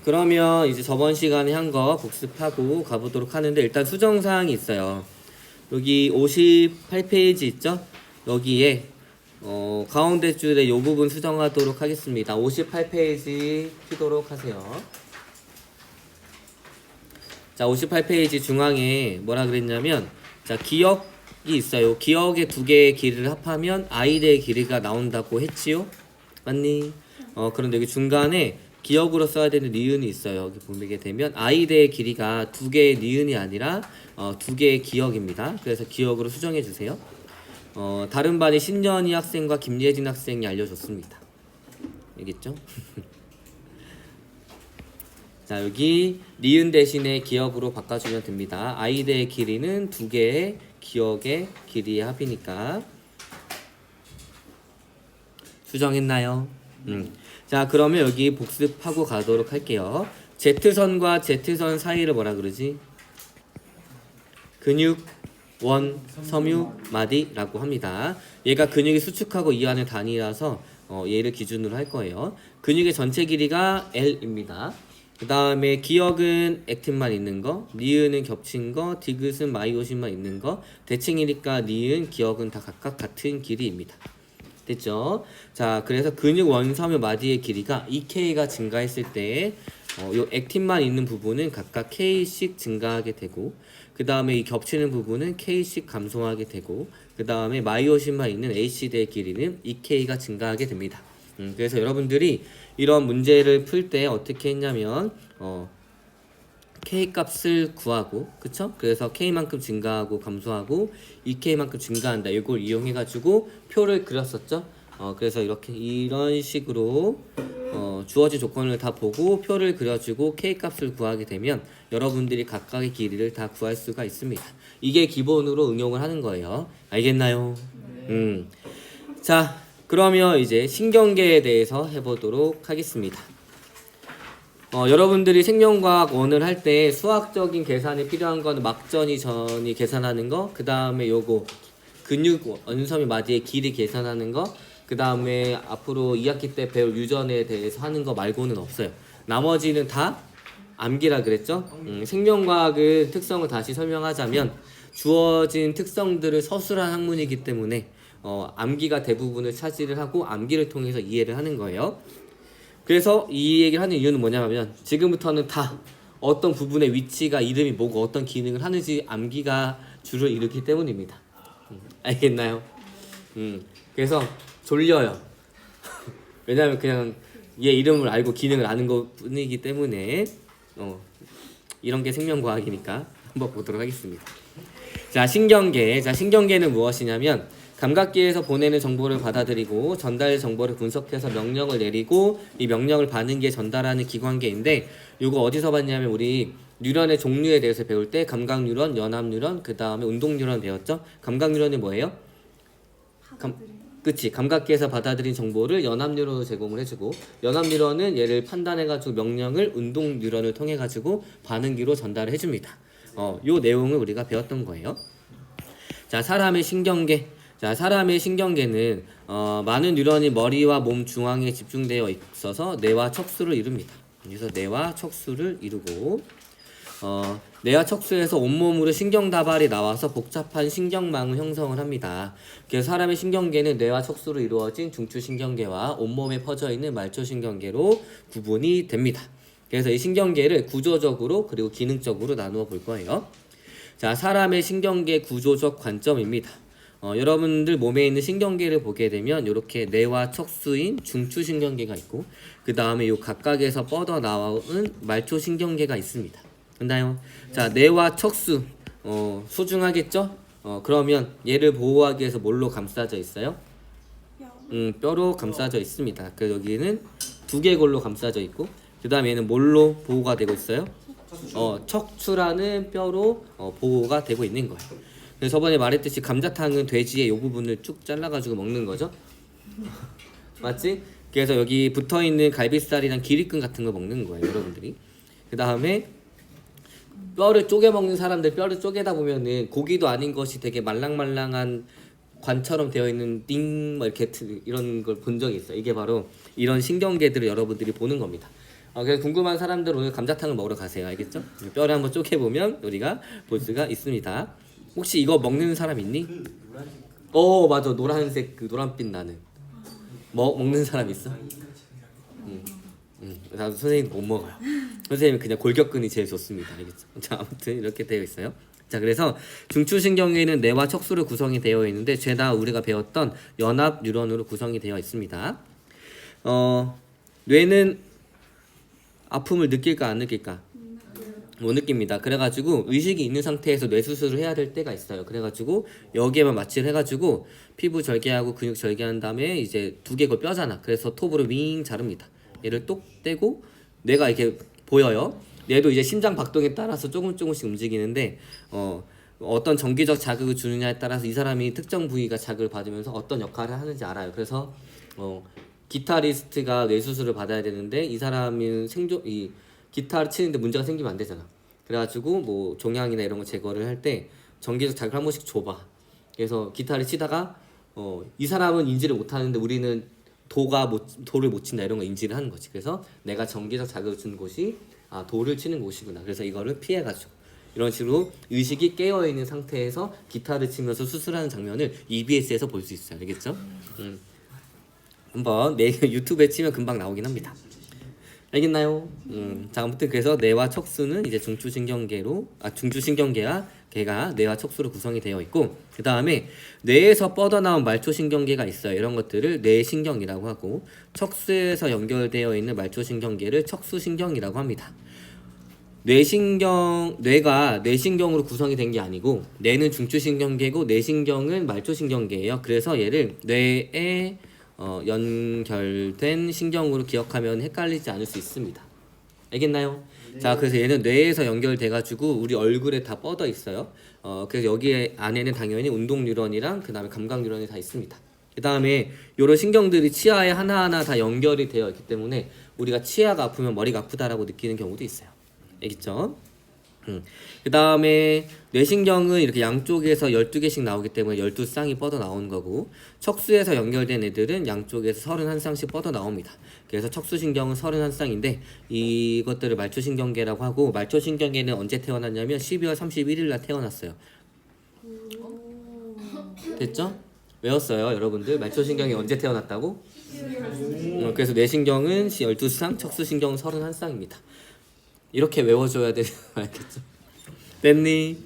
그러면 이제 저번 시간에 한 거 복습하고 가보도록 하는데 일단 수정사항이 있어요. 여기 58페이지 있죠? 여기에 가운데 줄에 요 부분 수정하도록 하겠습니다. 58페이지 피도록 하세요. 자, 58페이지 중앙에 뭐라 그랬냐면, 자, 기억이 있어요. 기억의 두 개의 길이를 합하면 아이들의 길이가 나온다고 했지요? 맞니? 그런데 여기 중간에 기억으로 써야 되는 니은이 있어요. 여기 보게 되면 아이들의 길이가 두 개의 니은이 아니라 두 개의 기억입니다. 그래서 기억으로 수정해 주세요. 다른 반의 신연희 학생과 김예진 학생이 알려줬습니다. 알겠죠? 자, 여기 니은 대신에 기억으로 바꿔주면 됩니다. 아이들의 길이는 두 개의 기억의 길이의 합이니까. 수정했나요? 자, 그러면 여기 복습하고 가도록 할게요. Z선과 Z선 사이를 뭐라 그러지? 근육, 원, 섬유, 마디라고 합니다. 얘가 근육이 수축하고 이완의 단위라서 얘를 기준으로 할 거예요. 근육의 전체 길이가 L입니다. 그 다음에 기억은 액틴만 있는 거, 니은은 겹친 거, 디귿은 마이오신만 있는 거, 대칭이니까 니은, 기억은 다 각각 같은 길이입니다. 됐죠? 자, 그래서 근육 원섬유 마디의 길이가 2K가 증가했을 때 요 액틴만 있는 부분은 각각 K씩 증가하게 되고, 그 다음에 이 겹치는 부분은 K씩 감소하게 되고, 그 다음에 마이오신만 있는 H대의 길이는 2K가 증가하게 됩니다. 그래서 여러분들이 이런 문제를 풀 때 어떻게 했냐면 K 값을 구하고, 그쵸? 그래서 K만큼 증가하고 감소하고 2K만큼 증가한다. 이걸 이용해 가지고 표를 그렸었죠. 그래서 이런 식으로 주어진 조건을 다 보고 표를 그려주고 K 값을 구하게 되면 여러분들이 각각의 길이를 다 구할 수가 있습니다. 이게 기본으로 응용을 하는 거예요. 알겠나요? 자, 그러면 이제 신경계에 대해서 해보도록 하겠습니다. 여러분들이 생명과학 1을 할 때 수학적인 계산이 필요한 거는 막전이 전이 계산하는 거, 그 다음에 요거 근육 원섬유 마디의 길이 계산하는 거, 그 다음에 앞으로 2학기 때 배울 유전에 대해서 하는 거 말고는 없어요. 나머지는 다 암기라 그랬죠? 생명과학의 특성을 다시 설명하자면 주어진 특성들을 서술한 학문이기 때문에 암기가 대부분을 차지를 하고 암기를 통해서 이해를 하는 거예요. 그래서 이 얘기를 하는 이유는 뭐냐면 지금부터는 다 어떤 부분의 위치가 이름이 뭐고 어떤 기능을 하는지 암기가 주를 이루기 때문입니다. 알겠나요? 그래서 졸려요. 왜냐하면 그냥 얘 이름을 알고 기능을 아는 것 뿐이기 때문에 이런 게 생명과학이니까 한번 보도록 하겠습니다. 자, 신경계. 자, 신경계는 무엇이냐면 감각기에서 보내는 정보를 받아들이고 전달 정보를 분석해서 명령을 내리고 이 명령을 반응기에 전달하는 기관계인데 이거 어디서 봤냐면 우리 뉴런의 종류에 대해서 배울 때 감각뉴런, 연합뉴런, 그 다음에 운동뉴런 배웠죠? 감각뉴런이 뭐예요? 그치, 감각기에서 받아들인 정보를 연합뉴런으로 제공을 해주고 연합뉴런은 얘를 판단해가지고 명령을 운동뉴런을 통해가지고 반응기로 전달을 해줍니다. 요 내용을 우리가 배웠던 거예요. 자, 사람의 신경계. 자, 사람의 신경계는 많은 뉴런이 머리와 몸 중앙에 집중되어 있어서 뇌와 척수를 이룹니다. 그래서 뇌와 척수를 이루고 뇌와 척수에서 온몸으로 신경다발이 나와서 복잡한 신경망을 형성을 합니다. 그래서 사람의 신경계는 뇌와 척수로 이루어진 중추신경계와 온몸에 퍼져있는 말초신경계로 구분이 됩니다. 그래서 이 신경계를 구조적으로 그리고 기능적으로 나누어 볼 거예요. 자, 사람의 신경계 구조적 관점입니다. 여러분들 몸에 있는 신경계를 보게 되면 이렇게 뇌와 척수인 중추신경계가 있고 그 다음에 요 각각에서 뻗어 나오는 말초신경계가 있습니다. 됐나요? 자, 뇌와 척수 소중하겠죠? 그러면 얘를 보호하기 위해서 뭘로 감싸져 있어요? 뼈로 감싸져 있습니다. 그래서 여기는 두개골로 감싸져 있고 그 다음에 얘는 뭘로 보호가 되고 있어요? 척추라는 뼈로 보호가 되고 있는 거예요. 그래서 저번에 말했듯이 감자탕은 돼지의 이 부분을 쭉 잘라가지고 먹는 거죠. 맞지? 그래서 여기 붙어있는 갈비살이랑 기립근 같은 거 먹는 거예요, 여러분들이. 그 다음에 뼈를 쪼개 먹는 사람들 뼈를 쪼개다 보면은 고기도 아닌 것이 되게 말랑말랑한 관처럼 되어 있는 띵 뭐 이렇게 이런 걸 본 적이 있어요. 이게 바로 이런 신경계들을 여러분들이 보는 겁니다. 그래서 궁금한 사람들 오늘 감자탕을 먹으러 가세요. 알겠죠? 뼈를 한번 쪼개보면 우리가 볼 수가 있습니다. 혹시 이거 먹는 사람 있니? 맞아. 노란색 그 노란빛 나는 먹는 사람 있어? 나도 선생님 못 먹어요. 선생님은 그냥 골격근이 제일 좋습니다. 알겠죠? 자, 아무튼 이렇게 되어 있어요. 자, 그래서 중추신경계는 뇌와 척수로 구성이 되어 있는데 죄다 우리가 배웠던 연합 뉴런으로 구성이 되어 있습니다. 뇌는 아픔을 느낄까 안 느낄까? 못 느낍니다. 그래가지고 의식이 있는 상태에서 뇌 수술을 해야 될 때가 있어요. 그래가지고 여기에만 마취를 해가지고 피부 절개하고 근육 절개한 다음에 이제 두 개 그 뼈잖아. 그래서 톱으로 윙 자릅니다. 얘를 똑 떼고 뇌가 이렇게 보여요. 뇌도 이제 심장 박동에 따라서 조금씩 움직이는데 어떤 정기적 자극을 주느냐에 따라서 이 사람이 특정 부위가 자극을 받으면서 어떤 역할을 하는지 알아요. 그래서 기타리스트가 뇌 수술을 받아야 되는데 이 사람은 이 기타를 치는데 문제가 생기면 안 되잖아. 그래가지고 뭐 종양이나 이런 거 제거를 할 때 정기적 자극을 한 번씩 줘봐. 그래서 기타를 치다가 이 사람은 인지를 못 하는데 우리는 도를 못 친다 이런 거 인지를 하는 거지. 그래서 내가 정기적 자극을 주는 곳이 도를 치는 곳이구나. 그래서 이거를 피해가지고 이런 식으로 의식이 깨어있는 상태에서 기타를 치면서 수술하는 장면을 EBS에서 볼 수 있어요. 알겠죠? 한번 유튜브에 치면 금방 나오긴 합니다. 알겠나요? 자, 아무튼 그래서 뇌와 척수는 이제 중추신경계와 걔가 뇌와 척수로 구성이 되어 있고, 그 다음에 뇌에서 뻗어나온 말초신경계가 있어요. 이런 것들을 뇌신경이라고 하고, 척수에서 연결되어 있는 말초신경계를 척수신경이라고 합니다. 뇌가 뇌신경으로 구성이 된 게 아니고, 뇌는 중추신경계고 뇌신경은 말초신경계예요. 그래서 얘를 뇌에 연결된 신경으로 기억하면 헷갈리지 않을 수 있습니다. 알겠나요? 네. 자, 그래서 얘는 뇌에서 연결돼가지고 우리 얼굴에 다 뻗어 있어요. 그래서 여기 안에는 당연히 운동 뉴런이랑 그 다음에 감각 뉴런이 다 있습니다. 그 다음에 이런 신경들이 치아에 하나하나 다 연결이 되어 있기 때문에 우리가 치아가 아프면 머리가 아프다라고 느끼는 경우도 있어요. 알겠죠? 그 다음에 뇌신경은 이렇게 양쪽에서 12개씩 나오기 때문에 12쌍이 뻗어 나오는 거고, 척수에서 연결된 애들은 양쪽에서 31쌍씩 뻗어 나옵니다. 그래서 척수신경은 31쌍인데 이것들을 말초신경계라고 하고, 말초신경계는 언제 태어났냐면 12월 31일 날 태어났어요. 됐죠? 외웠어요 여러분들? 말초신경이 언제 태어났다고? 그래서 뇌신경은 12쌍, 척수신경은 31쌍입니다. 이렇게 외워줘야 되는 거 알겠죠? 됐니?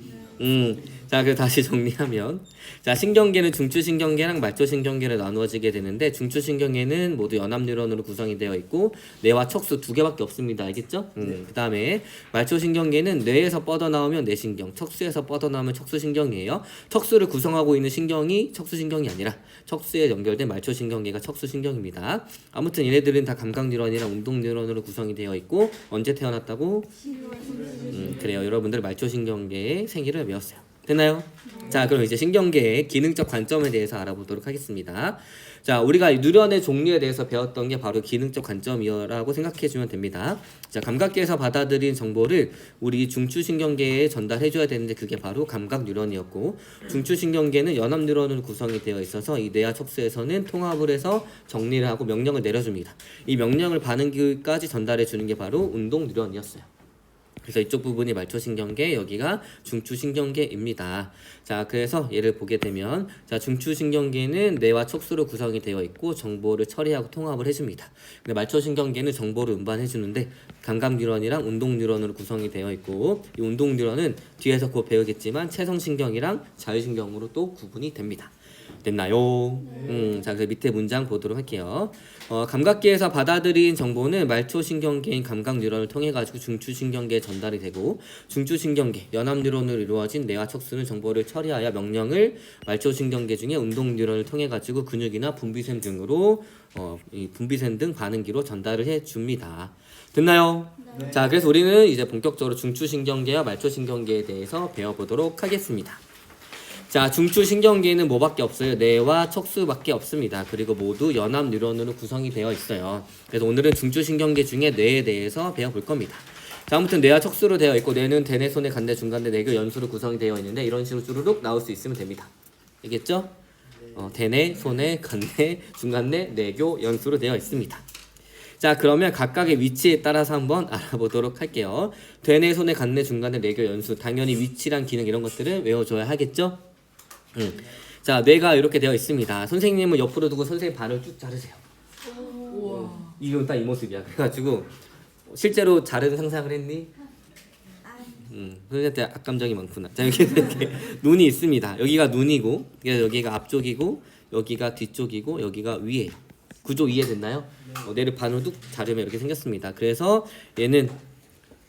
자, 그래서 다시 정리하면, 자, 신경계는 중추신경계랑 말초신경계로 나누어지게 되는데, 중추신경계는 모두 연합뉴런으로 구성이 되어 있고 뇌와 척수 두 개밖에 없습니다. 알겠죠? 그 다음에 말초신경계는 뇌에서 뻗어나오면 뇌신경, 척수에서 뻗어나오면 척수신경이에요. 척수를 구성하고 있는 신경이 척수신경이 아니라 척수에 연결된 말초신경계가 척수신경입니다. 아무튼 얘네들은 다 감각뉴런이랑 운동뉴런으로 구성이 되어 있고, 언제 태어났다고? 그래요. 여러분들 말초신경계의 생일을 외웠어요. 됐나요? 자, 그럼 이제 신경계의 기능적 관점에 대해서 알아보도록 하겠습니다. 자, 우리가 뉴런의 종류에 대해서 배웠던 게 바로 기능적 관점이라고 생각해 주면 됩니다. 자, 감각계에서 받아들인 정보를 우리 중추신경계에 전달해 줘야 되는데 그게 바로 감각 뉴런이었고, 중추신경계는 연합 뉴런으로 구성이 되어 있어서 이 뇌와 척수에서는 통합을 해서 정리를 하고 명령을 내려줍니다. 이 명령을 반응기까지 전달해 주는 게 바로 운동 뉴런이었어요. 그래서 이쪽 부분이 말초신경계, 여기가 중추신경계입니다. 자, 그래서 얘를 보게 되면, 자, 중추신경계는 뇌와 척수로 구성이 되어 있고 정보를 처리하고 통합을 해줍니다. 근데 말초신경계는 정보를 운반해주는데 감각뉴런이랑 운동뉴런으로 구성이 되어 있고, 이 운동뉴런은 뒤에서 곧 배우겠지만 체성신경이랑 자율신경으로 또 구분이 됩니다. 됐나요? 자, 그래서 밑에 문장 보도록 할게요. 감각계에서 받아들인 정보는 말초신경계인 감각뉴런을 통해 가지고 중추신경계에 전달이 되고, 중추신경계, 연합뉴런으로 이루어진 뇌와 척수는 정보를 처리하여 명령을 말초신경계 중에 운동뉴런을 통해 가지고 근육이나 분비샘 등으로 이 분비샘 등 반응기로 전달을 해줍니다. 됐나요? 네. 자, 그래서 우리는 이제 본격적으로 중추신경계와 말초신경계에 대해서 배워보도록 하겠습니다. 자, 중추신경계는 뭐밖에 없어요? 뇌와 척수밖에 없습니다. 그리고 모두 연합 뉴런으로 구성이 되어 있어요. 그래서 오늘은 중추신경계 중에 뇌에 대해서 배워볼 겁니다. 자, 아무튼 뇌와 척수로 되어 있고, 뇌는 대뇌, 소뇌, 간뇌, 중간뇌, 내교, 연수로 구성이 되어 있는데 이런 식으로 쭈루룩 나올 수 있으면 됩니다. 알겠죠? 대뇌, 소뇌, 간뇌, 중간뇌, 내교, 연수로 되어 있습니다. 자, 그러면 각각의 위치에 따라서 한번 알아보도록 할게요. 되네, 손에, 갖네, 중간에, 내교, 연수. 당연히 위치랑 기능 이런 것들은 외워줘야 하겠죠? 자, 뇌가 이렇게 되어 있습니다. 선생님은 옆으로 두고 선생님 발을 쭉 자르세요. 이건 딱 이 모습이야. 그래가지고 실제로 자르는 상상을 했니? 선생님한테 악감정이 많구나. 자, 이렇게 눈이 있습니다. 여기가 눈이고, 여기가 앞쪽이고, 여기가 뒤쪽이고, 여기가 위에. 구조 이해됐나요? 뇌를 반으로 뚝 자르면 이렇게 생겼습니다. 그래서 얘는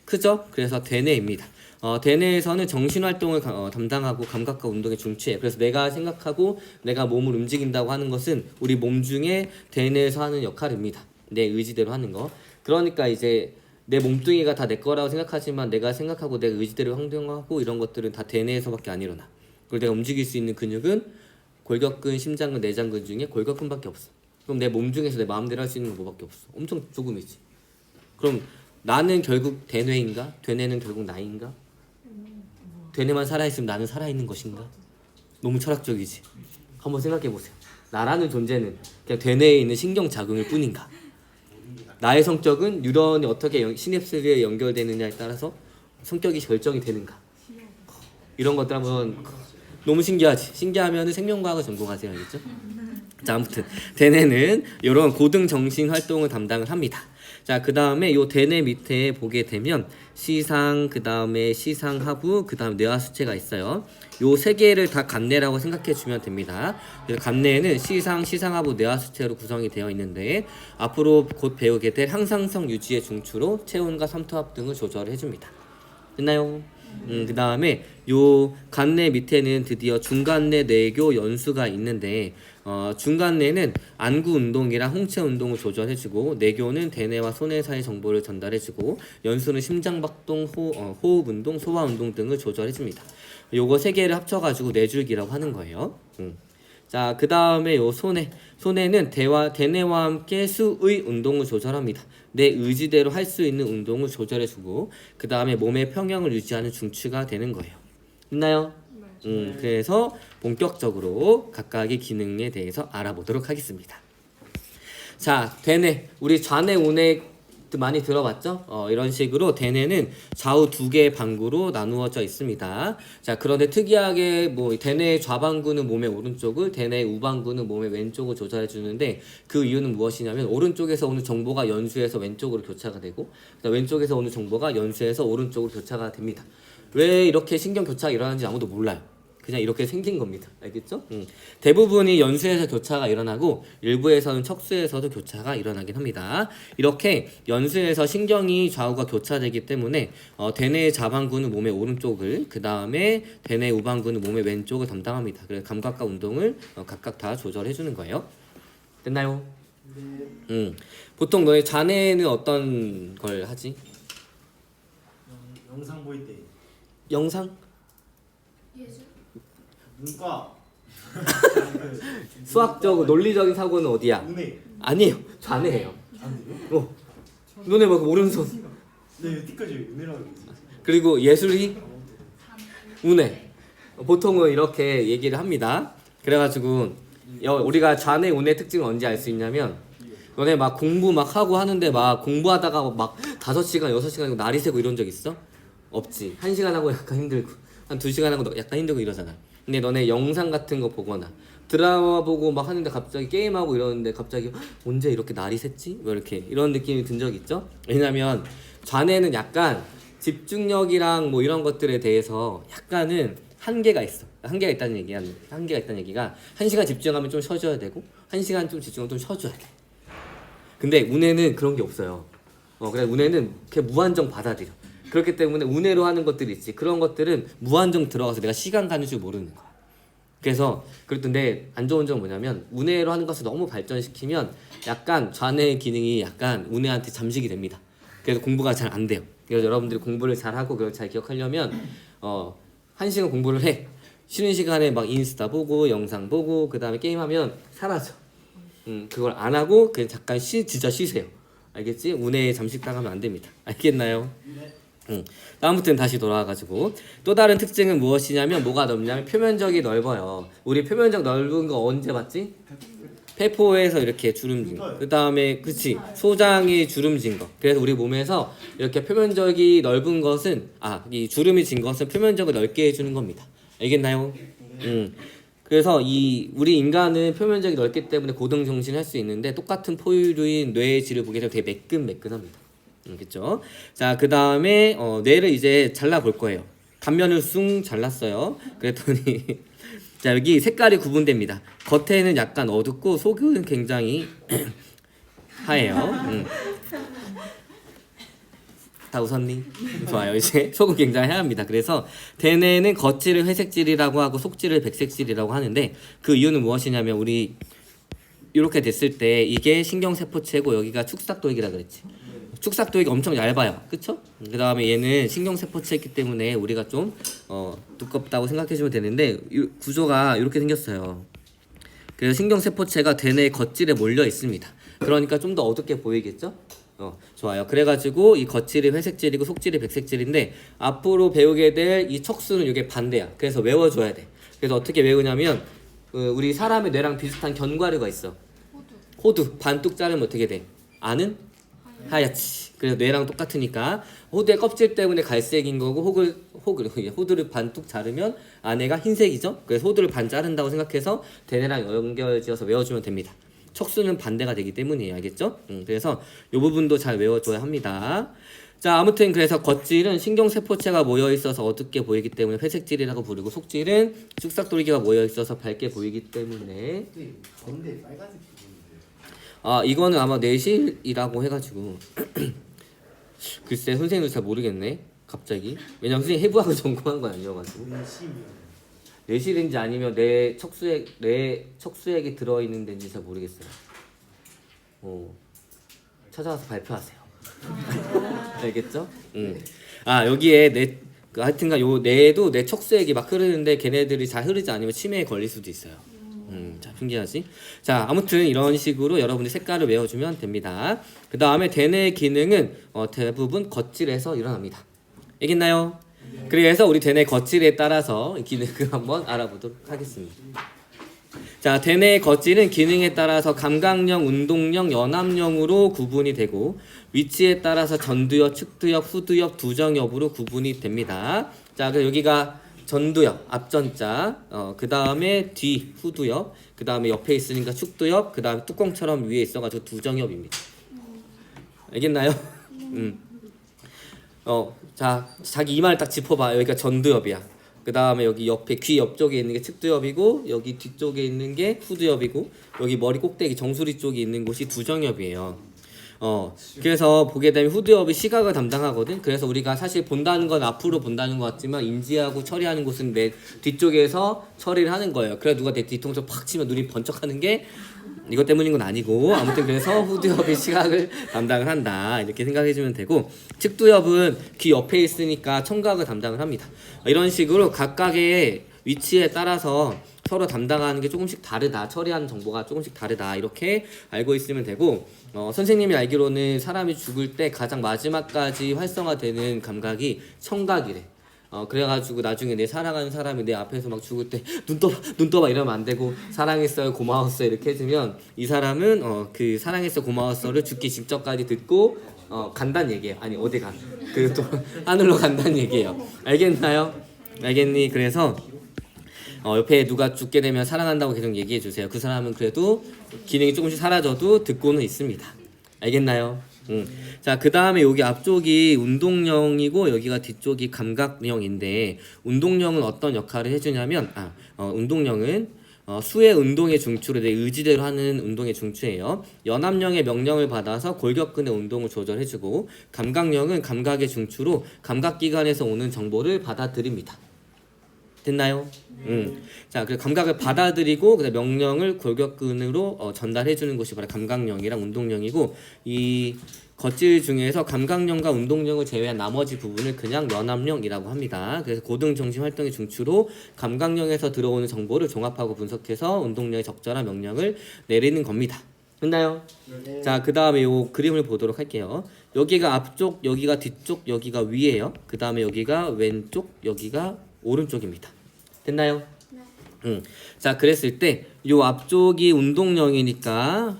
크죠? 그래서 대뇌입니다. 대뇌에서는 정신활동을 담당하고 감각과 운동에 중추해. 그래서 내가 생각하고 내가 몸을 움직인다고 하는 것은 우리 몸 중에 대뇌에서 하는 역할입니다. 내 의지대로 하는 거. 그러니까 이제 내 몸뚱이가 다 내 거라고 생각하지만 내가 생각하고 내가 의지대로 행동하고 이런 것들은 다 대뇌에서밖에 안 일어나. 그리고 내가 움직일 수 있는 근육은 골격근, 심장근, 내장근 중에 골격근밖에 없어. 그럼 내 몸 중에서 내 마음대로 할 수 있는 건 뭐밖에 없어. 엄청 조금이지. 그럼 나는 결국 대뇌인가? 대뇌는 결국 나인가? 대뇌만 살아있으면 나는 살아있는 것인가? 너무 철학적이지. 한번 생각해보세요. 나라는 존재는 그냥 대뇌에 있는 신경자궁일 뿐인가? 나의 성격은 뉴런이 어떻게 시냅스에 연결되느냐에 따라서 성격이 결정이 되는가? 이런 것들 한번 너무 신기하지? 신기하면 생명과학을 전공하세요. 알겠죠? 자, 아무튼 대뇌는 이런 고등 정신 활동을 담당을 합니다. 자, 그 다음에 요 대뇌 밑에 보게 되면 시상, 그 다음에 시상하부, 그 다음 뇌하수체가 있어요. 요 세 개를 다 간뇌라고 생각해 주면 됩니다. 그래서 간뇌에는 시상, 시상하부, 뇌하수체로 구성이 되어 있는데 앞으로 곧 배우게 될 항상성 유지의 중추로 체온과 삼투압 등을 조절해 줍니다. 됐나요? 그 다음에 요 간뇌 밑에는 드디어 중간뇌, 내교, 연수가 있는데 중간뇌는 안구 운동이랑 홍채 운동을 조절해주고 내교는 대뇌와 소뇌 사이 정보를 전달해주고 연수는 심장박동, 호흡 운동, 소화 운동 등을 조절해줍니다. 요거 세 개를 합쳐가지고 뇌줄기라고 하는 거예요. 자, 그 다음에 요 소뇌는 대뇌와 함께 수의 운동을 조절합니다. 내 의지대로 할 수 있는 운동을 조절해주고 그 다음에 몸의 평형을 유지하는 중추가 되는 거예요. 있나요? 그래서 본격적으로 각각의 기능에 대해서 알아보도록 하겠습니다. 자, 대뇌, 우리 좌뇌, 우뇌 많이 들어봤죠? 이런 식으로 대뇌는 좌우 두 개의 방구로 나누어져 있습니다. 자, 그런데 특이하게 뭐 대뇌의 좌방구는 몸의 오른쪽을, 대뇌의 우방구는 몸의 왼쪽을 조절해 주는데 그 이유는 무엇이냐면 오른쪽에서 오는 정보가 연수에서 왼쪽으로 교차가 되고 왼쪽에서 오는 정보가 연수에서 오른쪽으로 교차가 됩니다. 왜 이렇게 신경 교차가 일어나는지 아무도 몰라요. 그냥 이렇게 생긴 겁니다. 알겠죠? 대부분이 연수에서 교차가 일어나고 일부에서는 척수에서도 교차가 일어나긴 합니다. 이렇게 연수에서 신경이 좌우가 교차되기 때문에 대뇌의 좌방구는 몸의 오른쪽을 그 다음에 대뇌의 우방구는 몸의 왼쪽을 담당합니다. 그래서 감각과 운동을 각각 다 조절해 주는 거예요. 됐나요? 네. 보통 너의 자네는 어떤 걸 하지? 영상 볼 때. 영상? 예술? 문과. 수학적 논리적인 사고는 어디야? 은혜. 아니에요. 좌뇌예요. 아니에요? 눈에 막 오른손. 네, 여기까지 은혜라고 했어요. 그리고 예술이 우뇌. 보통은 이렇게 얘기를 합니다. 그래가지고 우리가 좌뇌 우뇌 특징을 언제 알 수 있냐면 너네 막 공부 막 하고 하는데 막 공부하다가 막 5시간 6시간 날이 새고 이런 적 있어? 없지. 1시간 하고 약간 힘들고 한 2시간 하고 약간 힘들고 이러잖아. 근데 너네 영상 같은 거 보거나 드라마 보고 막 하는데 갑자기 게임하고 이러는데 갑자기 언제 이렇게 날이 샜지? 뭐 이렇게 이런 느낌이 든 적 있죠? 왜냐면 좌뇌는 약간 집중력이랑 뭐 이런 것들에 대해서 약간은 한계가 있어. 한계가 있다는 얘기가 1시간 집중하면 좀 쉬어줘야 되고 1시간 좀 집중하면 좀 쉬어줘야 돼. 근데 우뇌는 그런 게 없어요. 그래 우뇌는 그냥 무한정 받아들여. 그렇기 때문에 우뇌로 하는 것들이 있지. 그런 것들은 무한정 들어가서 내가 시간 가는 줄 모르는 거야. 그래서 그랬던데 안 좋은 점은 뭐냐면 우뇌로 하는 것을 너무 발전시키면 약간 좌뇌 기능이 약간 우뇌한테 잠식이 됩니다. 그래서 공부가 잘 안 돼요. 그래서 여러분들이 공부를 잘하고 그걸 잘 기억하려면 1시간 공부를 해. 쉬는 시간에 막 인스타 보고 영상 보고 그 다음에 게임하면 사라져. 그걸 안 하고 그냥 잠깐 진짜 쉬세요. 알겠지? 우뇌에 잠식당하면 안 됩니다. 알겠나요? 네. 아무튼 다시 돌아와가지고 또 다른 특징은 무엇이냐면 뭐가 넓냐면 표면적이 넓어요. 우리 표면적 넓은 거 언제 봤지? 폐포에서 이렇게 주름진 거. 그 다음에 그치 소장이 주름진 거. 그래서 우리 몸에서 이렇게 표면적이 넓은 것은 이 주름이 진 것은 표면적을 넓게 해주는 겁니다. 알겠나요? 그래서 우리 인간은 표면적이 넓기 때문에 고등정신을 할 수 있는데 똑같은 포유류인 뇌의 질을 보게 되면 되게 매끈매끈합니다. 그쵸? 자, 그 다음에 뇌를 이제 잘라볼 거예요. 단면을 쑥 잘랐어요. 그랬더니 자, 여기 색깔이 구분됩니다. 겉에는 약간 어둡고 속은 굉장히 하얘요. 다 웃었니? 좋아요. 이제 속은 굉장히 하얗습니다. 그래서 대뇌는 겉질을 회색질이라고 하고 속질을 백색질이라고 하는데 그 이유는 무엇이냐면 우리 이렇게 됐을 때 이게 신경세포체고 여기가 축삭도액이라 그랬지. 축삭도액이 엄청 얇아요. 그쵸? 그 다음에 얘는 신경세포체이기 때문에 우리가 좀 두껍다고 생각해주면 되는데 구조가 이렇게 생겼어요. 그래서 신경세포체가 대뇌 겉질에 몰려 있습니다. 그러니까 좀 더 어둡게 보이겠죠? 좋아요. 그래가지고 이 겉질이 회색질이고 속질이 백색질인데 앞으로 배우게 될 이 척수는 이게 반대야. 그래서 외워줘야 돼. 그래서 어떻게 외우냐면 우리 사람의 뇌랑 비슷한 견과류가 있어. 호두 반뚝 자르면 어떻게 돼? 안은 하얗지. 그래서 뇌랑 똑같으니까 호두의 껍질 때문에 갈색인 거고 호두를 반뚝 자르면 안에가 흰색이죠. 그래서 호두를 반 자른다고 생각해서 대뇌랑 연결지어서 외워주면 됩니다. 척수는 반대가 되기 때문이에요. 알겠죠? 그래서 이 부분도 잘 외워줘야 합니다. 자, 아무튼 그래서 겉질은 신경세포체가 모여있어서 어둡게 보이기 때문에 회색질이라고 부르고 속질은 축삭도리기가 모여있어서 밝게 보이기 때문에 근데 빨간색 부분인데요. 이거는 아마 내실이라고 해가지고 글쎄 선생님도 잘 모르겠네 갑자기. 왜냐면 선생님 해부학을 전공한 건 아니어가지고 내심이요. 내실인지 아니면 내 척수액이 들어있는 데인지 잘 모르겠어요. 찾아와서 발표하세요. 알겠죠? 여기에 하여튼간 요 뇌에도 내 척수액이 막 흐르는데 걔네들이 잘 흐르지 않으면 치매에 걸릴 수도 있어요. 자, 신기하지? 자, 아무튼 이런 식으로 여러분이 색깔을 외워주면 됩니다. 그 다음에 대뇌의 기능은 대부분 겉질에서 일어납니다. 알겠나요? 그래서 우리 대뇌 겉질에 따라서 기능을 한번 알아보도록 하겠습니다. 자, 대뇌의 겉질은 기능에 따라서 감각형, 운동형, 연합형으로 구분이 되고 위치에 따라서 전두엽, 측두엽, 후두엽, 두정엽으로 구분이 됩니다. 자, 그래서 여기가 전두엽, 앞전자, 그 다음에 뒤 후두엽, 그 다음에 옆에 있으니까 축두엽, 그 다음에 뚜껑처럼 위에 있어가지고 두정엽입니다. 알겠나요? 자, 자기 이마를 딱 짚어봐. 여기가 전두엽이야. 그 다음에 여기 옆에 귀 옆쪽에 있는 게 측두엽이고 여기 뒤쪽에 있는 게 후두엽이고 여기 머리 꼭대기 정수리 쪽에 있는 곳이 두정엽이에요. 그래서 보게 되면 후두엽이 시각을 담당하거든. 그래서 우리가 사실 본다는 건 앞으로 본다는 것 같지만 인지하고 처리하는 곳은 내 뒤쪽에서 처리를 하는 거예요. 그래 누가 내 뒤통수를 팍 치면 눈이 번쩍하는 게 이것 때문인 건 아니고 아무튼 그래서 후두엽이 시각을 담당을 한다 이렇게 생각해주면 되고 측두엽은 귀 옆에 있으니까 청각을 담당을 합니다. 이런 식으로 각각의 위치에 따라서 서로 담당하는 게 조금씩 다르다, 처리하는 정보가 조금씩 다르다 이렇게 알고 있으면 되고 선생님이 알기로는 사람이 죽을 때 가장 마지막까지 활성화되는 감각이 청각이래. 그래가지고 나중에 내 사랑하는 사람이 내 앞에서 막 죽을 때 눈 떠봐 이러면 안 되고 사랑했어요 고마웠어요 이렇게 해주면 이 사람은 그 사랑했어 고마웠어를 죽기 직전까지 듣고 간단 얘기예요. 아니 어디 가? 그 또 하늘로 간다는 얘기예요. 알겠나요? 알겠니? 그래서 옆에 누가 죽게 되면 사랑한다고 계속 얘기해 주세요. 그 사람은 그래도 기능이 조금씩 사라져도 듣고는 있습니다. 알겠나요? 자, 그 다음에 여기 앞쪽이 운동령이고 여기가 뒤쪽이 감각령인데 운동령은 어떤 역할을 해주냐면 운동령은 수의 운동의 중추로 내 의지대로 하는 운동의 중추예요. 연합령의 명령을 받아서 골격근의 운동을 조절해주고 감각령은 감각의 중추로 감각기관에서 오는 정보를 받아들입니다. 됐나요? 자, 그 감각을 받아들이고 그다음 명령을 골격근으로 전달해주는 것이 바로 감각령이랑 운동령이고 이 겉질 중에서 감각령과 운동령을 제외한 나머지 부분을 그냥 연합령이라고 합니다. 그래서 고등정신 활동의 중추로 감각령에서 들어오는 정보를 종합하고 분석해서 운동령의 적절한 명령을 내리는 겁니다. 됐나요? 네. 자, 그 다음에 요 그림을 보도록 할게요. 여기가 앞쪽, 여기가 뒤쪽, 여기가 위에요. 그 다음에 여기가 왼쪽, 여기가 오른쪽입니다. 됐나요? 자, 그랬을 때 요 앞쪽이 운동령이니까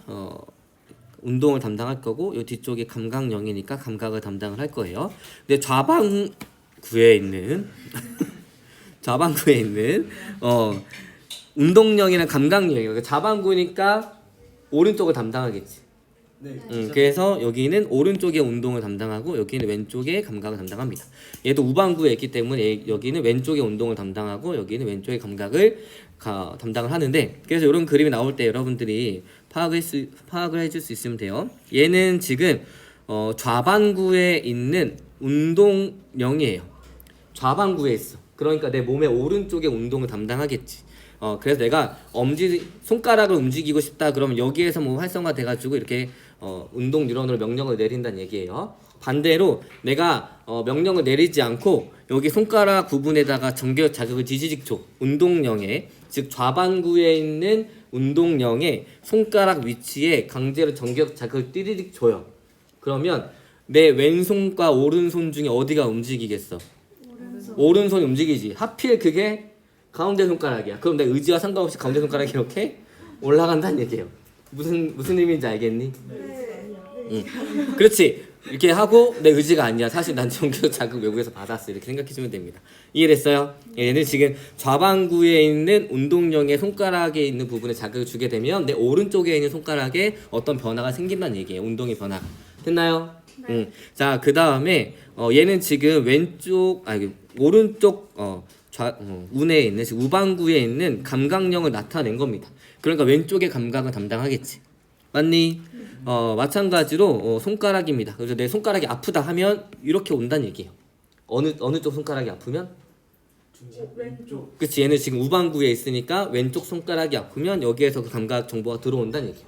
운동을 담당할 거고 요 뒤쪽이 감각령이니까 감각을 담당을 할 거예요. 근데 좌방구에 있는 좌방구에 있는 운동령이랑 감각령이에요. 그러니까 좌방구니까 오른쪽을 담당하겠지. 그래서 여기는 오른쪽에 운동을 담당하고 여기는 왼쪽에 감각을 담당합니다. 얘도 우방구에 있기 때문에 여기는 왼쪽에 운동을 담당하고 여기는 왼쪽에 감각을 담당을 하는데, 그래서 이런 그림이 나올 때 여러분들이 파악을 해줄 수 있으면 돼요. 얘는 지금 좌반구에 있는 운동령이에요. 좌반구에 있어. 그러니까 내 몸의 오른쪽에 운동을 담당하겠지. 그래서 내가 손가락을 움직이고 싶다 그러면 여기에서 뭐 활성화돼가지고 이렇게 운동 뉴런으로 명령을 내린다는 얘기예요. 반대로 내가 명령을 내리지 않고 여기 손가락 부분에다가 정격 자극을 지지직 줘. 운동령에, 즉 좌반구에 있는 운동령에 손가락 위치에 강제로 정격 자극을 띠리릭 줘요. 그러면 내 왼손과 오른손 중에 어디가 움직이겠어? 오른손이 움직이지. 하필 그게 가운데 손가락이야. 그럼 내 의지와 상관없이 가운데 손가락이 이렇게 올라간다는 얘기예요. 무슨 의미인지 알겠니? 응. 그렇지. 이렇게 하고 내 의지가 아니야. 사실 난 정규 자극 외국에서 받았어. 이렇게 생각해주면 됩니다. 이해됐어요? 얘는 지금 좌반구에 있는 운동령의 손가락에 있는 부분에 자극을 주게 되면 내 오른쪽에 있는 손가락에 어떤 변화가 생긴다는 얘기예요. 운동의 변화가. 됐나요? 네. 자, 그 다음에 얘는 지금 오른쪽 운에 있는 우방구에 있는 감각령을 나타낸 겁니다. 그러니까 왼쪽의 감각을 담당하겠지. 맞니? 마찬가지로 손가락입니다. 그래서 내 손가락이 아프다 하면 이렇게 온다는 얘기예요. 어느 쪽 손가락이 아프면? 왼쪽. 그치. 얘는 지금 우방구에 있으니까 왼쪽 손가락이 아프면 여기에서 그 감각 정보가 들어온다는 얘기예요.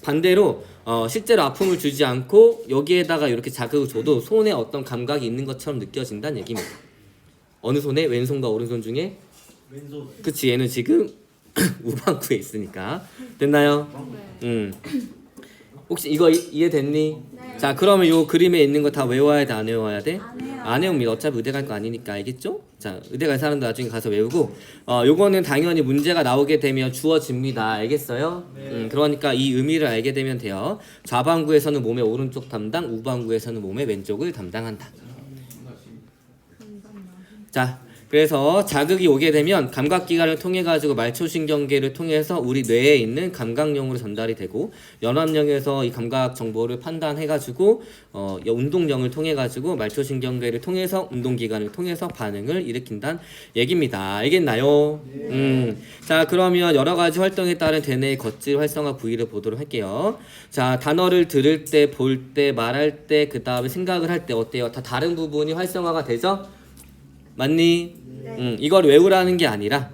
반대로 실제로 아픔을 주지 않고 여기에다가 이렇게 자극을 줘도 손에 어떤 감각이 있는 것처럼 느껴진다는 얘기입니다. 어느 손에? 왼손과 오른손 중에? 왼손. 그치. 얘는 지금 우방구에 있으니까. 됐나요? 혹시 이거 이해됐니? 네. 자, 그러면 요 그림에 있는 거 다 외워야 돼, 안 외워야 돼? 안 외웁니다. 어차피 의대 갈 거 아니니까. 알겠죠? 자, 의대 갈 사람도 나중에 가서 외우고 요거는 당연히 문제가 나오게 되면 주어집니다. 알겠어요? 네. 그러니까 이 의미를 알게 되면 돼요. 좌방구에서는 몸의 오른쪽 담당, 우방구에서는 몸의 왼쪽을 담당한다. 자, 그래서 자극이 오게 되면 감각기관을 통해 가지고 말초신경계를 통해서 우리 뇌에 있는 감각령으로 전달이 되고, 연합령에서 이 감각 정보를 판단해 가지고 운동령을 통해 가지고 말초신경계를 통해서 운동기관을 통해서 반응을 일으킨다는 얘기입니다. 알겠나요? 자, 그러면 여러 가지 활동에 따른 대뇌의 겉질 활성화 부위를 보도록 할게요. 자, 단어를 들을 때, 볼 때, 말할 때, 그 다음에 생각을 할 때 어때요? 다 다른 부분이 활성화가 되죠? 맞니? 이걸 외우라는 게 아니라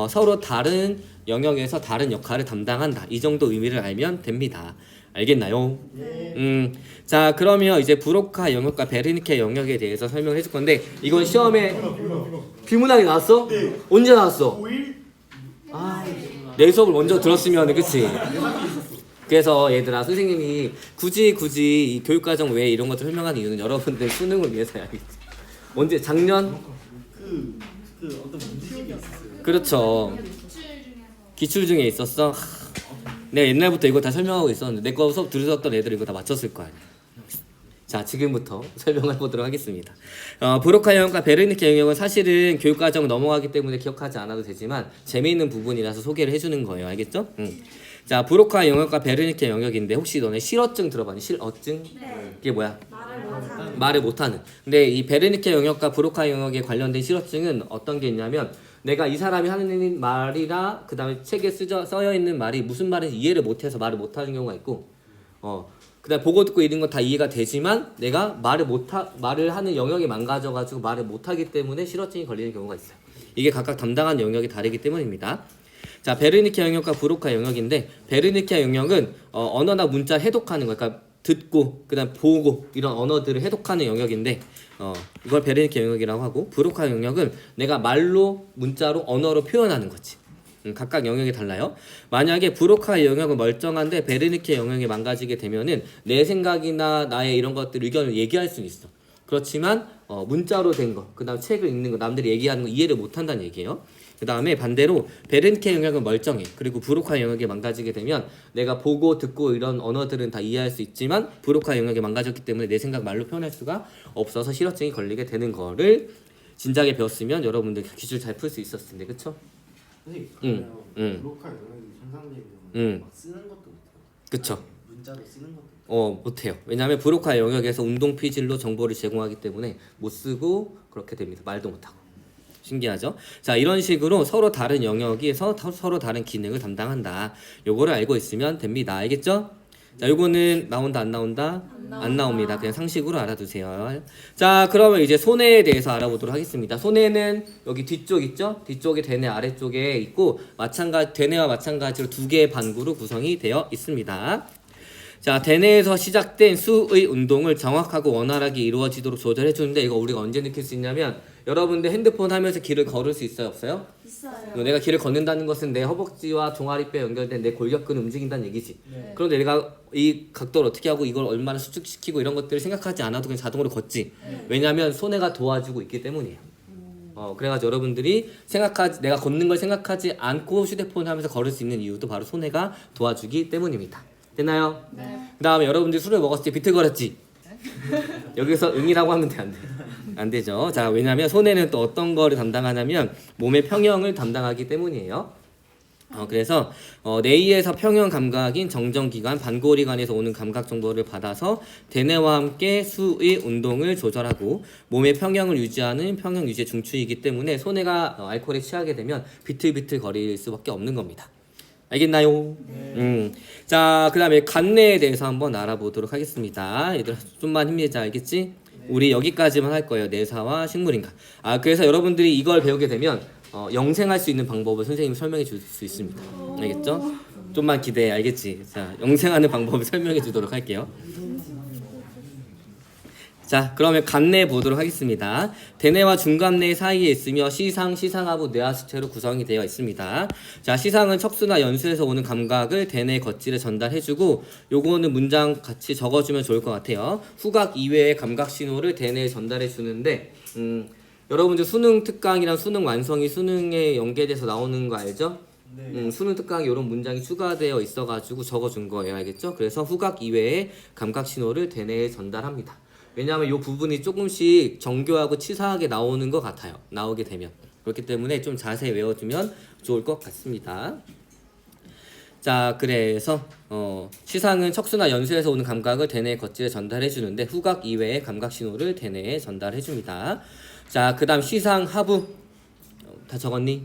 서로 다른 영역에서 다른 역할을 담당한다. 이 정도 의미를 알면 됩니다. 알겠나요? 네. 자, 그러면 이제 브로카 영역과 베르니케 영역에 대해서 설명을 해줄 건데, 이건 시험에 비문학이 나왔어? 네. 언제 나왔어? 5일? 내 수업을 먼저 들었으면, 그치? 그래서 얘들아, 선생님이 굳이 이 교육과정 외에 이런 것들 설명하는 이유는 여러분들 수능을 위해서야. 언제? 작년? 어떤 문제집이 있었어요. 그렇죠. 기출 중에 있었어? 내가 옛날부터 이거 다 설명하고 있었는데 내 거 수업 들으셨던 애들 이거 다 맞췄을 거 아니야. 자, 지금부터 설명해 보도록 하겠습니다. 브로카 영역과 베르니케 영역은 사실은 교육과정 넘어가기 때문에 기억하지 않아도 되지만 재미있는 부분이라서 소개를 해주는 거예요. 알겠죠? 자, 브로카 영역과 베르니케 영역인데 혹시 너네 실어증 들어봤니? 실어증? 네. 이게 뭐야? 말을 말을 못하는. 근데 이 베르니케 영역과 브로카 영역에 관련된 실어증은 어떤 게 있냐면, 내가 이 사람이 하는 말이라 그 다음에 책에 써여 있는 말이 무슨 말인지 이해를 못해서 말을 못하는 경우가 있고, 그 다음에 보고 듣고 이런 건 다 이해가 되지만 내가 말을 하는 영역이 망가져가지고 말을 못하기 때문에 실어증이 걸리는 경우가 있어요. 이게 각각 담당한 영역이 다르기 때문입니다. 자, 베르니케 영역과 브로카 영역인데, 베르니케 영역은 언어나 문자 해독하는 거, 그러니까 듣고 그다음 보고 이런 언어들을 해독하는 영역인데 이걸 베르니케 영역이라고 하고, 브로카 영역은 내가 말로 문자로 언어로 표현하는 거지. 각각 영역이 달라요. 만약에 브로카 영역은 멀쩡한데 베르니케 영역이 망가지게 되면은 내 생각이나 나의 이런 것들 의견을 얘기할 수는 있어. 그렇지만 문자로 된 거, 그다음 책을 읽는 거, 남들이 얘기하는 거 이해를 못한다는 얘기예요. 그 다음에 반대로 베른케 영역은 멀쩡해. 그리고 브로카 영역이 망가지게 되면 내가 보고 듣고 이런 언어들은 다 이해할 수 있지만 브로카 영역이 망가졌기 때문에 내 생각 말로 표현할 수가 없어서 실어증이 걸리게 되는 거를 진작에 배웠으면 여러분들 기출 잘 풀 수 있었을 텐데, 그쵸? 선생님 응, 응. 브로카 영역이 상상되면 응. 막 쓰는 것도 못해요. 그쵸? 문자도 쓰는 것도 못해요. 못해요. 왜냐하면 브로카 영역에서 운동 피질로 정보를 제공하기 때문에 못 쓰고 그렇게 됩니다. 말도 못하고. 신기하죠? 자, 이런 식으로 서로 다른 영역에서 서로 다른 기능을 담당한다. 요거를 알고 있으면 됩니다. 알겠죠? 자, 요거는 나온다 안 나온다? 안 나옵니다. 그냥 상식으로 알아두세요. 자, 그러면 이제 손해에 대해서 알아보도록 하겠습니다. 손해는 여기 뒤쪽 있죠? 뒤쪽에 대뇌 아래쪽에 있고 대뇌와 마찬가지로 두 개의 반구로 구성이 되어 있습니다. 자, 대뇌에서 시작된 수의 운동을 정확하고 원활하게 이루어지도록 조절해 주는데 이거 우리가 언제 느낄 수 있냐면 여러분들 핸드폰 하면서 길을 걸을 수 있어요, 없어요? 있어요. 내가 길을 걷는다는 것은 내 허벅지와 종아리뼈 연결된 내 골격근을 움직인다는 얘기지. 네. 그런데 내가 이 각도를 어떻게 하고 이걸 얼마나 수축시키고 이런 것들을 생각하지 않아도 그냥 자동으로 걷지. 왜냐하면 손해가 도와주고 있기 때문이에요. 그래가지고 여러분들이 내가 걷는 걸 생각하지 않고 휴대폰 하면서 걸을 수 있는 이유도 바로 손해가 도와주기 때문입니다. 됐나요? 네. 그 다음에 여러분들이 술을 먹었을 때 비틀거렸지? 여기서 응이라고 하면 안 돼. 안 되죠. 자, 왜냐하면 손해는 또 어떤 거를 담당하냐면 몸의 평형을 담당하기 때문이에요. 그래서 뇌에서 평형 감각인 정전기관, 반고리관에서 오는 감각 정보를 받아서 대뇌와 함께 수의 운동을 조절하고 몸의 평형을 유지하는 평형 유지의 중추이기 때문에 손해가 알코올에 취하게 되면 비틀비틀 거릴 수밖에 없는 겁니다. 알겠나요? 자, 그 다음에 간내에 대해서 한번 알아보도록 하겠습니다. 얘들아, 좀만 힘내자, 알겠지? 우리 여기까지만 할 거예요. 내사와 식물인간. 그래서 여러분들이 이걸 배우게 되면 영생할 수 있는 방법을 선생님이 설명해 줄 수 있습니다. 알겠죠? 좀만 기대해, 알겠지? 자, 영생하는 방법을 설명해 주도록 할게요. 자, 그러면 간내 보도록 하겠습니다. 대뇌와 중간내 사이에 있으며 시상하부 뇌하수체로 구성이 되어 있습니다. 자, 시상은 척수나 연수에서 오는 감각을 대뇌 겉질에 전달해주고 요거는 문장 같이 적어주면 좋을 것 같아요. 후각 이외의 감각 신호를 대뇌에 전달해주는데 여러분들 수능 특강이랑 수능 완성이 수능에 연계돼서 나오는 거 알죠? 네. 수능 특강에 이런 문장이 추가되어 있어가지고 적어준 거예요. 알겠죠? 그래서 후각 이외의 감각 신호를 대뇌에 전달합니다. 왜냐하면 이 부분이 조금씩 정교하고 치사하게 나오는 것 같아요. 나오게 되면. 그렇기 때문에 좀 자세히 외워두면 좋을 것 같습니다. 자, 그래서 시상은 척수나 연수에서 오는 감각을 대뇌 겉질에 전달해 주는데 후각 이외의 감각 신호를 대뇌에 전달해 줍니다. 자, 그 다음 시상 하부 다 적었니?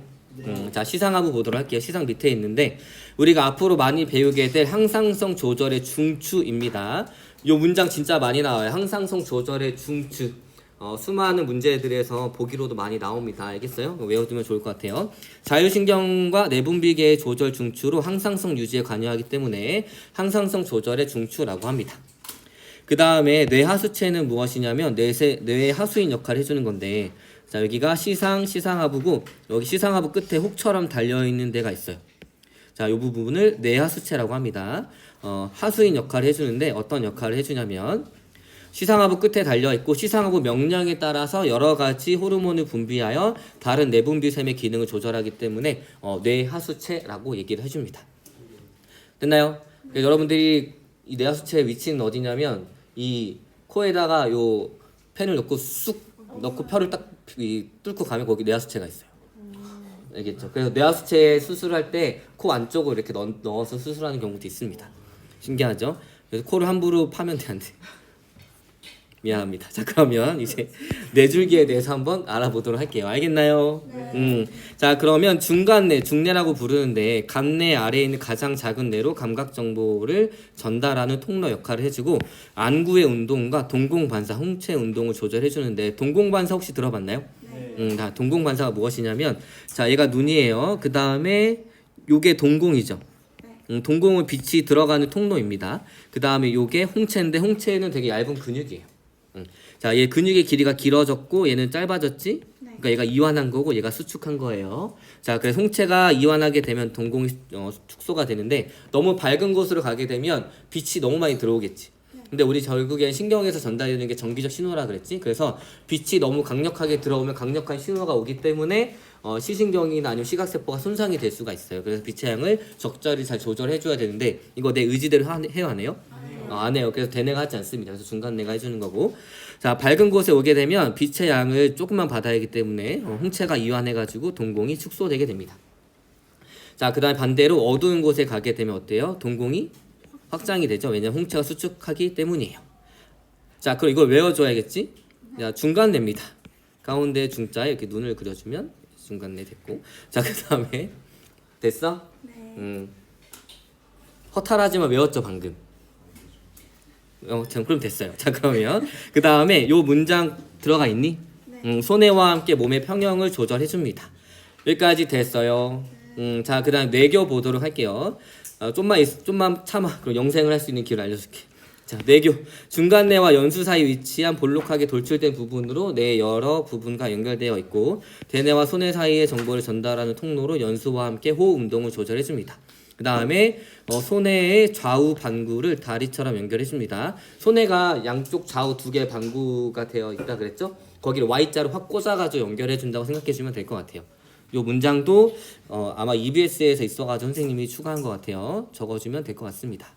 자, 시상 하부 보도록 할게요. 시상 밑에 있는데 우리가 앞으로 많이 배우게 될 항상성 조절의 중추입니다. 이 문장 진짜 많이 나와요. 항상성 조절의 중추. 수많은 문제들에서 보기로도 많이 나옵니다. 알겠어요? 외워두면 좋을 것 같아요. 자율신경과 내분비계의 조절 중추로 항상성 유지에 관여하기 때문에 항상성 조절의 중추라고 합니다. 그 다음에 뇌하수체는 무엇이냐면 뇌의 하수인 역할을 해주는 건데 자, 여기가 시상하부고 여기 시상하부 끝에 혹처럼 달려있는 데가 있어요. 자, 이 부분을 뇌하수체라고 합니다. 하수인 역할을 해주는데 어떤 역할을 해주냐면 시상하부 끝에 달려있고 시상하부 명령에 따라서 여러가지 호르몬을 분비하여 다른 내분비샘의 기능을 조절하기 때문에 뇌하수체라고 얘기를 해줍니다. 됐나요? 여러분들이 이 뇌하수체의 위치는 어디냐면 이 코에다가 요 펜을 넣고 쑥 넣고 혀를 딱 뚫고 가면 거기 뇌하수체가 있어요. 알겠죠? 그래서 뇌하수체 수술할 때 코 안쪽으로 이렇게 넣어서 수술하는 경우도 있습니다. 신기하죠? 그래서 코를 함부로 파면 안 돼. 미안합니다. 자, 그러면 이제 뇌줄기에 대해서 한번 알아보도록 할게요. 알겠나요? 자, 그러면 중간뇌, 중뇌라고 부르는데 간뇌 아래에 있는 가장 작은 뇌로 감각 정보를 전달하는 통로 역할을 해주고 안구의 운동과 동공반사, 홍채 운동을 조절해주는데 동공반사 혹시 들어봤나요? 네. 동공반사가 무엇이냐면 자, 얘가 눈이에요. 그 다음에 요게 동공이죠. 동공은 빛이 들어가는 통로입니다. 그 다음에 요게 홍채인데 홍채는 되게 얇은 근육이에요. 자, 얘 근육의 길이가 길어졌고 얘는 짧아졌지? 그러니까 얘가 이완한 거고 얘가 수축한 거예요. 자, 그래서 홍채가 이완하게 되면 동공이 축소가 되는데 너무 밝은 곳으로 가게 되면 빛이 너무 많이 들어오겠지. 근데 우리 결국엔 신경에서 전달되는 게 전기적 신호라 그랬지. 그래서 빛이 너무 강력하게 들어오면 강력한 신호가 오기 때문에 시신경이나 아니면 시각세포가 손상이 될 수가 있어요. 그래서 빛의 양을 적절히 잘 조절해줘야 되는데 이거 내 의지대로 해요 안 해요? 안 해요. 그래서 대뇌가 하지 않습니다. 그래서 중간뇌가 해주는 거고. 자, 밝은 곳에 오게 되면 빛의 양을 조금만 받아야 하기 때문에 홍채가 이완해가지고 동공이 축소되게 됩니다. 자, 그 다음에 반대로 어두운 곳에 가게 되면 어때요? 동공이 확장이 되죠. 왜냐면 홍채가 수축하기 때문이에요. 자, 그럼 이걸 외워줘야겠지? 자, 중간뇌입니다. 가운데 중자에 이렇게 눈을 그려주면 중간뇌 됐고. 자, 그 다음에 됐어? 네. 허탈하지만 외웠죠 방금. 참 그럼 됐어요. 자, 그러면 그 다음에 요 문장 들어가 있니? 손해와 함께 몸의 평형을 조절해 줍니다. 여기까지 됐어요. 자, 그 다음 뇌교 보도록 할게요. 좀만 참아. 그럼 영생을 할 수 있는 길을 알려줄게. 자, 뇌교. 중간뇌와 연수 사이 위치한 볼록하게 돌출된 부분으로 뇌 여러 부분과 연결되어 있고 대뇌와 손해 사이의 정보를 전달하는 통로로 연수와 함께 호흡 운동을 조절해 줍니다. 그 다음에 손해의 좌우 반구를 다리처럼 연결해 줍니다. 손해가 양쪽 좌우 두 개의 반구가 되어 있다 그랬죠? 거기를 Y자로 확 꽂아가지고 연결해 준다고 생각해 주면 될 것 같아요. 요 문장도 아마 EBS에서 있어가지고 선생님이 추가한 것 같아요. 적어주면 될 것 같습니다.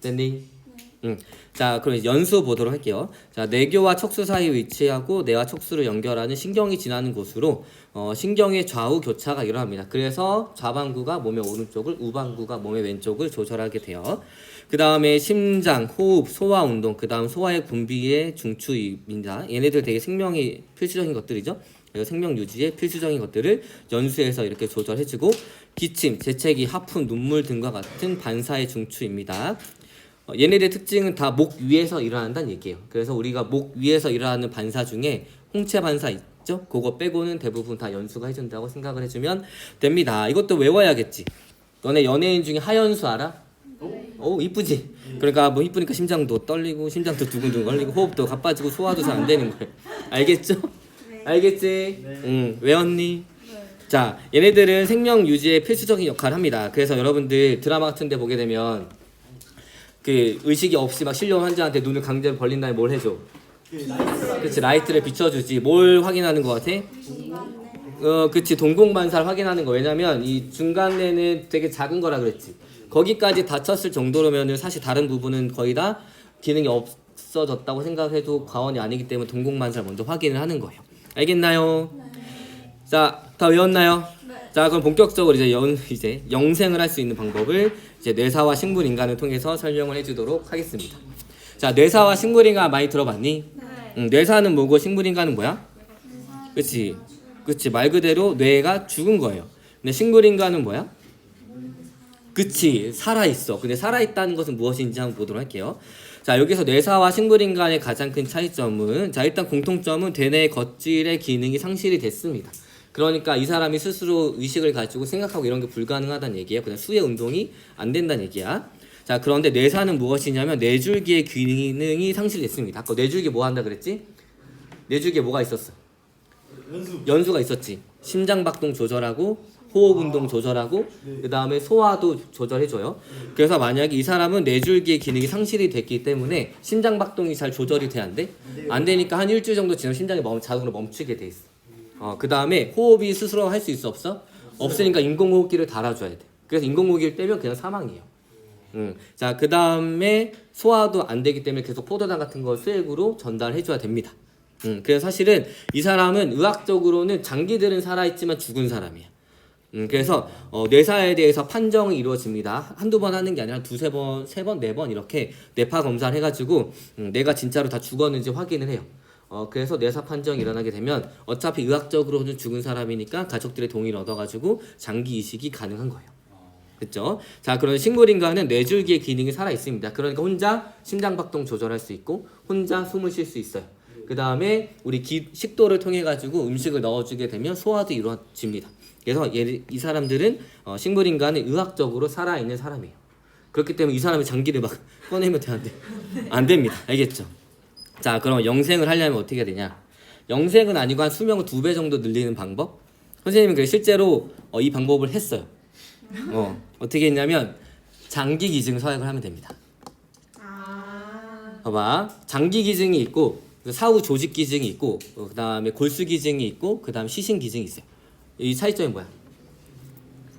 됐니? 자, 그럼 연수 보도록 할게요. 자, 뇌교와 척수 사이 위치하고 뇌와 척수를 연결하는 신경이 지나는 곳으로 신경의 좌우 교차가 일어납니다. 그래서 좌반구가 몸의 오른쪽을, 우반구가 몸의 왼쪽을 조절하게 돼요. 그 다음에 심장, 호흡, 소화 운동, 그 다음 소화의 분비의 중추입니다. 얘네들 되게 생명이 필수적인 것들이죠. 그래서 생명 유지에 필수적인 것들을 연수해서 이렇게 조절해주고 기침, 재채기, 하품, 눈물 등과 같은 반사의 중추입니다. 얘네들의 특징은 다 목 위에서 일어난다는 얘기예요. 그래서 우리가 목 위에서 일어나는 반사 중에 홍채 반사 있죠? 그거 빼고는 대부분 다 연수가 해준다고 생각을 해주면 됩니다. 이것도 외워야겠지. 너네 연예인 중에 하연수 알아? 오, 이쁘지? 그러니까 뭐 이쁘니까 심장도 떨리고 심장도 두근두근 걸리고 호흡도 가빠지고 소화도 잘 안 되는 거예요. 알겠죠? 네. 알겠지? 네. 외웠니? 네. 자, 얘네들은 생명 유지에 필수적인 역할을 합니다. 그래서 여러분들 드라마 같은 데 보게 되면 그 의식이 없이 막 실려온 환자한테 눈을 강제로 벌린 다음에 뭘 해줘? 그치, 라이트를 비춰주지. 뭘 확인하는 것 같아? 중간에. 그치, 동공반사를 확인하는 거. 왜냐면 이 중간뇌는 되게 작은 거라 그랬지. 거기까지 다쳤을 정도로면은 사실 다른 부분은 거의 다 기능이 없어졌다고 생각해도 과언이 아니기 때문에 동공반사를 먼저 확인을 하는 거예요. 알겠나요? 자, 다 외웠나요? 네. 자, 그럼 본격적으로 이제 영생을 할 수 있는 방법을 이제 뇌사와 식물인간을 통해서 설명을 해주도록 하겠습니다. 자, 뇌사와 식물인간 많이 들어봤니? 네. 뇌사는 뭐고 식물인간은 뭐야? 그치, 그치, 말 그대로 뇌가 죽은 거예요. 근데 식물인간은 뭐야? 그치, 살아있어. 근데 살아있다는 것은 무엇인지 한번 보도록 할게요. 자, 여기서 뇌사와 식물인간의 가장 큰 차이점은, 자, 일단 공통점은 대뇌의 겉질의 기능이 상실이 됐습니다. 그러니까 이 사람이 스스로 의식을 가지고 생각하고 이런 게 불가능하다는 얘기예요. 그냥 수의 운동이 안 된다는 얘기야. 자, 그런데 뇌사는 무엇이냐면 뇌줄기의 기능이 상실됐습니다. 아까 뇌줄기 뭐 한다 그랬지? 뇌줄기에 뭐가 있었어? 연수가 있었지. 심장박동 조절하고 호흡 운동 조절하고 그 다음에 소화도 조절해줘요. 그래서 만약에 이 사람은 뇌줄기의 기능이 상실이 됐기 때문에 심장박동이 잘 조절이 돼 안 돼? 안 되니까 한 일주일 정도 지나면 심장이 자동으로 멈추게 돼 있어. 그 다음에 호흡이 스스로 할 수 있어 없어? 없으니까 인공호흡기를 달아줘야 돼. 그래서 인공호흡기를 떼면 그냥 사망이에요. 자, 그 다음에 소화도 안 되기 때문에 계속 포도당 같은 걸 수액으로 전달해줘야 됩니다. 그래서 사실은 이 사람은 의학적으로는 장기들은 살아있지만 죽은 사람이에요. 그래서 뇌사에 대해서 판정이 이루어집니다. 한두 번 하는 게 아니라 두세 번, 세 번, 네 번 이렇게 뇌파 검사를 해가지고 내가 진짜로 다 죽었는지 확인을 해요. 그래서 뇌사 판정이 일어나게 되면 어차피 의학적으로는 죽은 사람이니까 가족들의 동의를 얻어가지고 장기 이식이 가능한 거예요. 그렇죠? 자, 그런 식물인간은 뇌줄기의 기능이 살아 있습니다. 그러니까 혼자 심장박동 조절할 수 있고 혼자 숨을 쉴 수 있어요. 그 다음에 우리 식도를 통해 가지고 음식을 넣어주게 되면 소화도 이루어집니다. 그래서 이 사람들은 식물인간은 의학적으로 살아있는 사람이에요. 그렇기 때문에 이 사람의 장기를 막 꺼내면 돼, 안 돼? 안 됩니다. 알겠죠? 자, 그럼 영생을 하려면 어떻게 해야 되냐? 영생은 아니고 한 수명을 2배 정도 늘리는 방법. 선생님은 그래 실제로 이 방법을 했어요. 어떻게 했냐면 장기 기증 서약을 하면 됩니다. 봐봐, 장기 기증이 있고 사후 조직 기증이 있고 그 다음에 골수 기증이 있고 그 다음 시신 기증이 있어요. 이 차이점이 뭐야?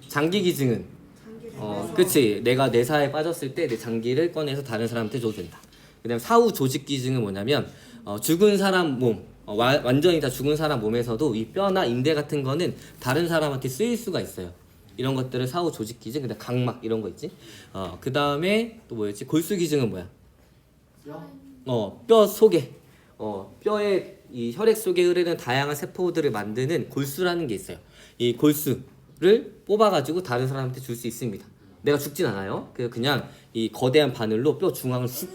장기 기증은 그치, 내가 내사에 빠졌을 때 내 장기를 꺼내서 다른 사람한테 줘도 된다. 그 다음 사후 조직 기증은 뭐냐면 죽은 사람 몸, 완전히 다 죽은 사람 몸에서도 이 뼈나 인대 같은 거는 다른 사람한테 쓰일 수가 있어요. 이런 것들을 사후 조직 기증, 그다음 각막 이런 거 있지. 그 다음에 또 뭐였지? 골수 기증은 뭐야? 뼈 속에 뼈의 이 혈액 속에 흐르는 다양한 세포들을 만드는 골수라는 게 있어요. 이 골수를 뽑아가지고 다른 사람한테 줄 수 있습니다. 내가 죽진 않아요. 그냥 이 거대한 바늘로 뼈 중앙을 쑥.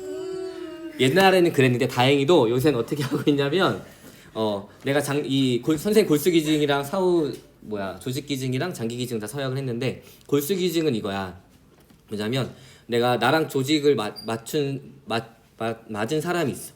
옛날에는 그랬는데 다행히도 요새는 어떻게 하고 있냐면 내가 선생님 골수 기증이랑 사후 조직 기증이랑 장기 기증 다 서약을 했는데 골수 기증은 이거야. 뭐냐면 내가 나랑 조직을 맞은 사람이 있어.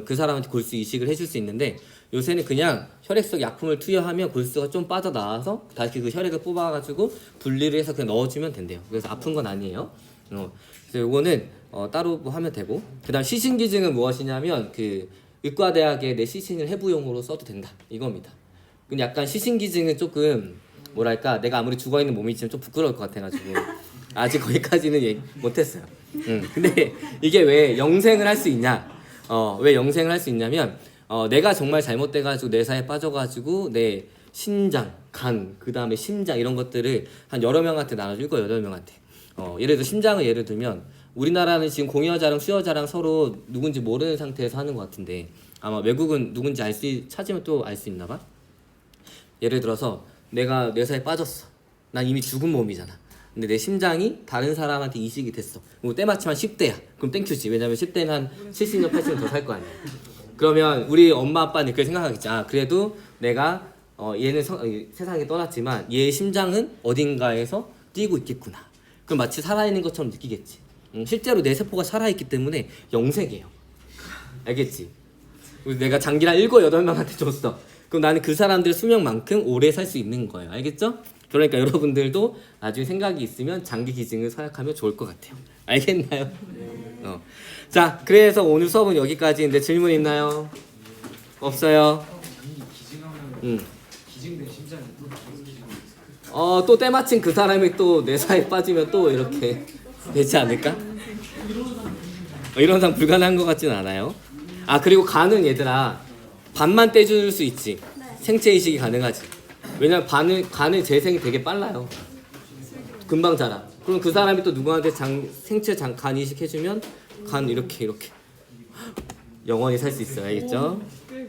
그 사람한테 골수 이식을 해줄 수 있는데 요새는 그냥 혈액 속 약품을 투여하면 골수가 좀 빠져나와서 다시 그 혈액을 뽑아가지고 분리를 해서 그냥 넣어주면 된대요. 그래서 아픈 건 아니에요. 그래서 요거는 따로 뭐 하면 되고, 그다음 시신 기증은 무엇이냐면 그 의과대학에 내 시신을 해부용으로 써도 된다 이겁니다. 근데 약간 시신 기증은 조금 뭐랄까 내가 아무리 죽어 있는 몸이지만 좀 부끄러울 것 같아가지고 아직 거기까지는 얘기 못했어요. 근데 이게 왜 영생을 할 수 있냐? 왜 영생을 할 수 있냐면 내가 정말 잘못돼가지고 내사에 빠져가지고 내 신장, 간, 그 다음에 심장 이런 것들을 한 여러 명한테 나눠줄 거예요. 8명한테. 예를 들어 심장을 예를 들면 우리나라는 지금 공여자랑 수여자랑 서로 누군지 모르는 상태에서 하는 것 같은데 아마 외국은 누군지 찾으면 또 알 수 있나 봐. 예를 들어서 내가 내사에 빠졌어. 난 이미 죽은 몸이잖아. 근데 내 심장이 다른 사람한테 이식이 됐어. 그리고 때마침 한 10대야. 그럼 땡큐지. 왜냐면 10대는 한 70년, 80년 더 살 거 아니야. 그러면 우리 엄마 아빠는 그렇게 생각하겠지. 그래도 내가 얘는 세상에 떠났지만 얘의 심장은 어딘가에서 뛰고 있겠구나. 그럼 마치 살아있는 것처럼 느끼겠지. 실제로 내 세포가 살아있기 때문에 영생이에요. 알겠지? 내가 장기를 7, 8명한테 줬어. 그럼 나는 그 사람들 수명만큼 오래 살 수 있는 거예요. 알겠죠? 그러니까 여러분들도 나중에 생각이 있으면 장기 기증을 서약하면 좋을 것 같아요. 알겠나요? 자, 그래서 오늘 수업은 여기까지인데 질문 있나요? 없어요? 기증된 심장이 또 때마침 그 사람이 또 내사에 빠지면 또 이렇게 되지 않을까? 이런 상 불가능한 것 같진 않아요. 그리고 간은 얘들아 반만 떼줄 수 있지. 생체 이식이 가능하지. 왜냐면 간의 재생이 되게 빨라요. 금방 자라. 그럼 그 사람이 또 누구한테 생체 간 이식 해주면 간 이렇게 영원히 살 수 있어요. 알겠죠?